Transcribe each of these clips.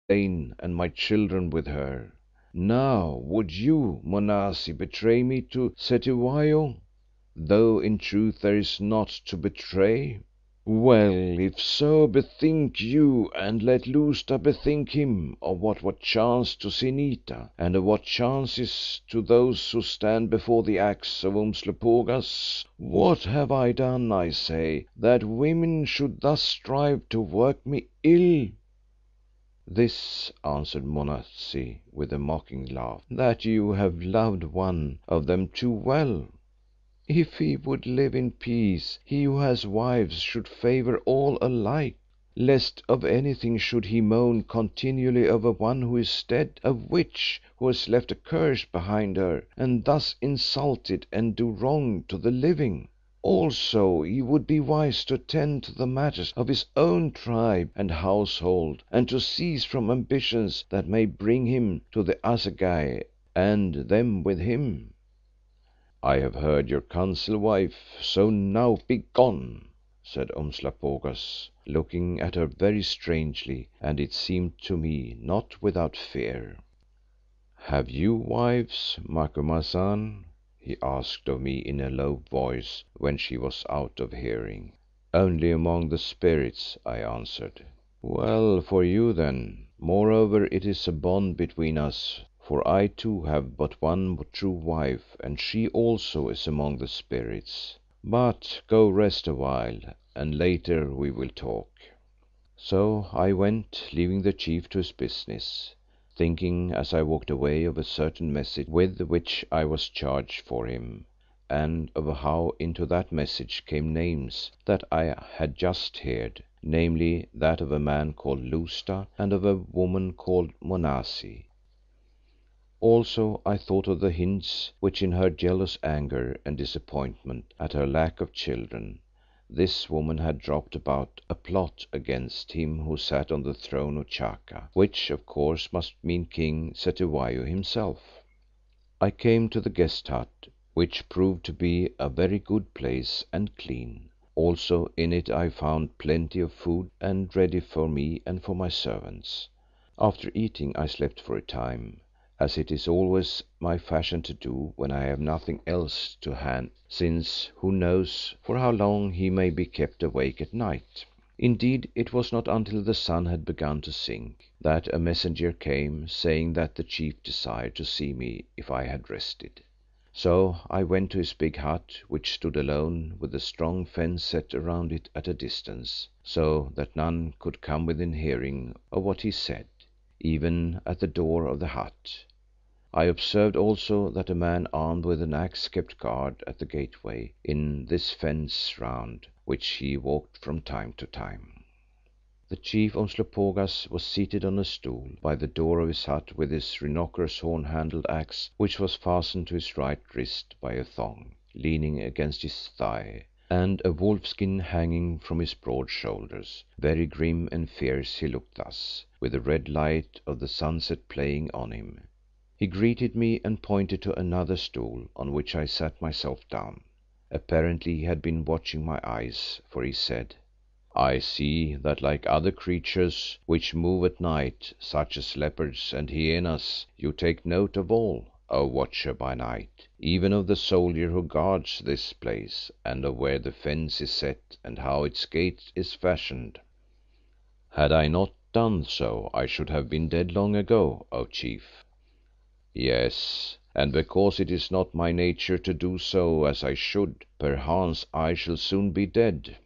slain and my children with her. Now would you, Monasi, betray me to Cetywayo, though in truth there is naught to betray? Well, if so, bethink you, and let Lousta bethink him of what chanced to Zinita, and of what chances to those who stand before the axe of Umslopogaas. What have I done, I say, that women should thus strive to work me ill?" "This," answered Monazi with a mocking laugh, "that you have loved one of them too well. If he would live in peace, he who has wives should favour all alike, lest of anything should he moan continually over one who is dead, a witch who has left a curse behind her, and thus insulted and do wrong to the living. Also he would be wise to attend to the matters of his own tribe and household, and to cease from ambitions that may bring him to the assegai and them with him." "I have heard your counsel, wife, so now begone," said Umslopogaas, looking at her very strangely, and it seemed to me not without fear. "Have you wives, Macumazahn?" he asked of me in a low voice when she was out of hearing. "Only among the spirits," I answered. "Well for you then. Moreover it is a bond between us, for I too have but one true wife and she also is among the spirits. But go rest awhile and later we will talk." So I went, leaving the Chief to his business, thinking as I walked away of a certain message with which I was charged for him, and of how into that message came names that I had just heard, namely that of a man called Lousta and of a woman called Monazi. Also I thought of the hints which in her jealous anger and disappointment at her lack of children, this woman had dropped about a plot against him who sat on the throne of Chaka, which of course must mean King Cetywayo himself. I came to the guest hut, which proved to be a very good place and clean. Also in it I found plenty of food and ready for me and for my servants. After eating I slept for a time, as it is always my fashion to do when I have nothing else to hand, since who knows for how long he may be kept awake at night. Indeed it was not until the sun had begun to sink that a messenger came, saying that the Chief desired to see me if I had rested. So I went to his big hut, which stood alone with a strong fence set around it at a distance, so that none could come within hearing of what he said, even at the door of the hut. I observed also that a man armed with an axe kept guard at the gateway in this fence round which he walked from time to time. The chief Umslopogaas was seated on a stool by the door of his hut with his rhinoceros horn handled axe, which was fastened to his right wrist by a thong, leaning against his thigh, and a wolfskin hanging from his broad shoulders. Very grim and fierce he looked thus, with the red light of the sunset playing on him. He greeted me and pointed to another stool on which I sat myself down. Apparently he had been watching my eyes, for he said, "I see that like other creatures which move at night, such as leopards and hyenas, you take note of all, O Watcher by Night, even of the soldier who guards this place, and of where the fence is set and how its gate is fashioned." "Had I not done so I should have been dead long ago, O Chief." "Yes, and because it is not my nature to do so as I should, perchance I shall soon be dead.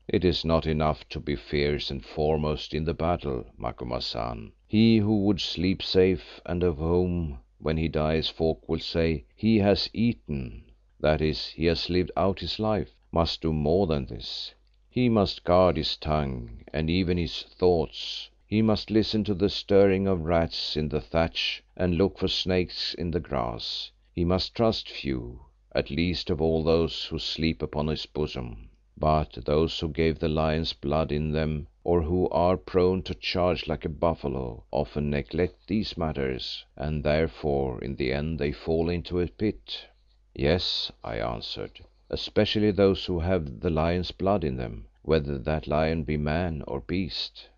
It is not enough to be fierce and foremost in the battle, Macumazahn. He who would sleep safe and of whom when he dies folk will say, 'He has eaten,' that is, he has lived out his life, must do more than this. He must guard his tongue and even his thoughts. He must listen to the stirring of rats in the thatch and look for snakes in the grass. He must trust few, at least of all those who sleep upon his bosom. But those who gave the lion's blood in them, or who are prone to charge like a buffalo, often neglect these matters, and therefore in the end they fall into a pit." "Yes," I answered, "especially those who have the lion's blood in them, whether that lion be man or beast."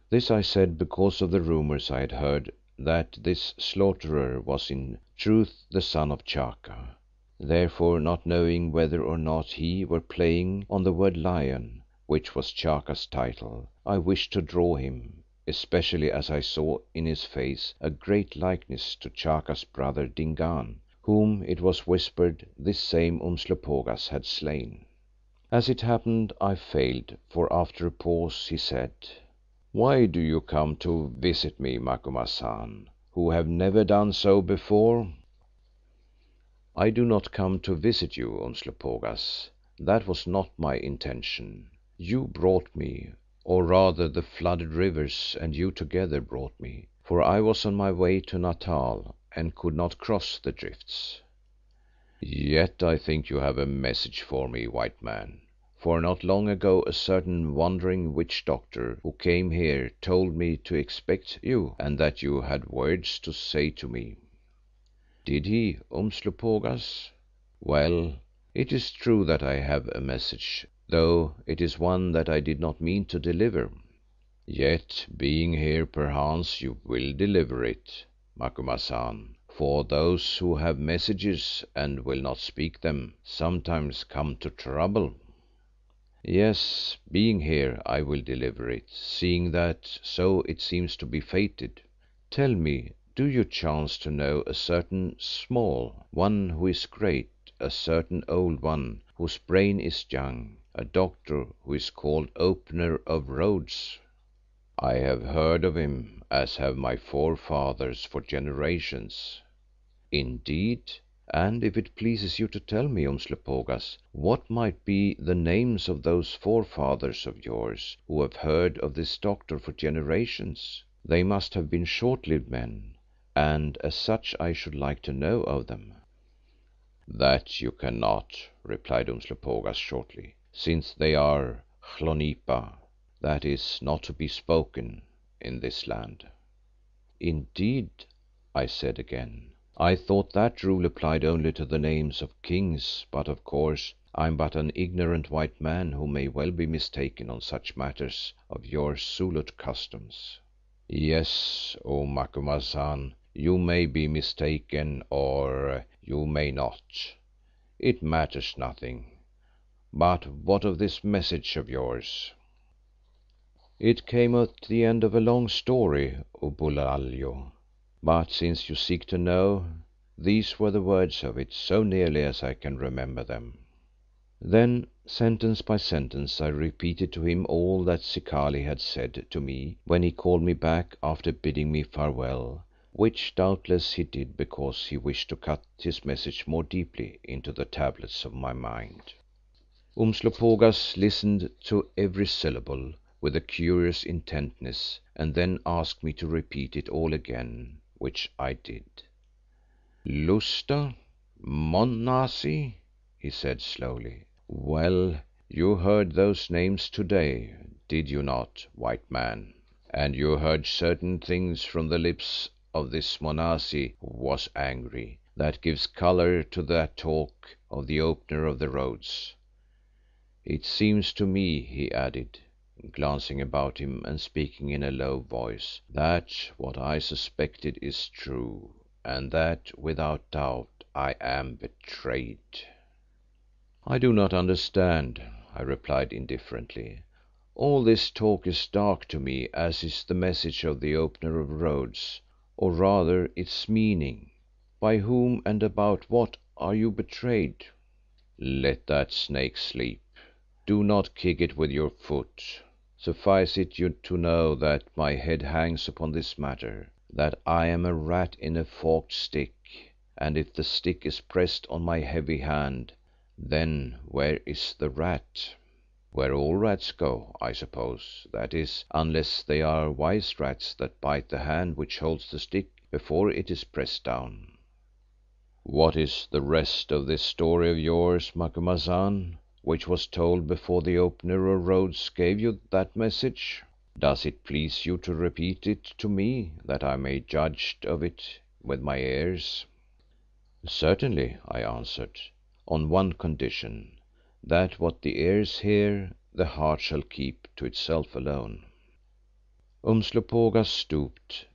This I said because of the rumours I had heard that this slaughterer was in truth the son of Chaka. Therefore, not knowing whether or not he were playing on the word lion, which was Chaka's title, I wished to draw him, especially as I saw in his face a great likeness to Chaka's brother Dingaan, whom it was whispered this same Umslopogaas had slain. As it happened I failed, for after a pause he said, "Why do you come to visit me, Macumazahn, who have never done so before?" "I do not come to visit you, Umslopogaas. That was not my intention. You brought me, or rather the flooded rivers and you together brought me, for I was on my way to Natal and could not cross the drifts." "Yet I think you have a message for me, White Man, for not long ago a certain wandering witch doctor who came here told me to expect you and that you had words to say to me." "Did he, Umslopogaas? Well, it is true that I have a message, though it is one that I did not mean to deliver." "Yet being here perchance you will deliver it, Macumazahn, for those who have messages and will not speak them, sometimes come to trouble." "Yes, being here I will deliver it, seeing that so it seems to be fated. Tell me, do you chance to know a certain small one who is great, a certain old one whose brain is young, a doctor who is called Opener of Roads?" "I have heard of him, as have my forefathers for generations." "Indeed, and if it pleases you to tell me, Umslopogaas, what might be the names of those forefathers of yours who have heard of this doctor for generations? They must have been short-lived men, and as such I should like to know of them." "That you cannot," replied Umslopogaas shortly, "since they are Hlonipa, that is, not to be spoken in this land." "Indeed," I said again, "I thought that rule applied only to the names of kings, but of course I am but an ignorant white man who may well be mistaken on such matters of your Zulu customs." "Yes, O Macumazahn, you may be mistaken or you may not. It matters nothing. But what of this message of yours?" "It came at the end of a long story, O Bulalio, but since you seek to know, these were the words of it, so nearly as I can remember them." Then sentence by sentence I repeated to him all that Zikali had said to me when he called me back after bidding me farewell, which doubtless he did because he wished to cut his message more deeply into the tablets of my mind. Umslopogaas listened to every syllable with a curious intentness and then asked me to repeat it all again, which I did. "Lousta, Monazi," he said slowly. "Well, you heard those names today, did you not, White Man? And you heard certain things from the lips of this Monazi who was angry, that gives colour to that talk of the Opener of the Roads. It seems to me," he added, glancing about him and speaking in a low voice, "that what I suspected is true, and that without doubt I am betrayed." "I do not understand," I replied indifferently. "All this talk is dark to me as is the message of the Opener of Roads, or rather its meaning. By whom and about what are you betrayed?" "Let that snake sleep. Do not kick it with your foot. Suffice it you to know that my head hangs upon this matter, that I am a rat in a forked stick, and if the stick is pressed on my heavy hand, then where is the rat? Where all rats go, I suppose, that is, unless they are wise rats that bite the hand which holds the stick before it is pressed down." "What is the rest of this story of yours, Macumazahn, which was told before the Opener of Roads gave you that message? Does it please you to repeat it to me that I may judge of it with my ears?" "Certainly," I answered, "on one condition, that what the ears hear, the heart shall keep to itself alone." Umslopogaas stooped.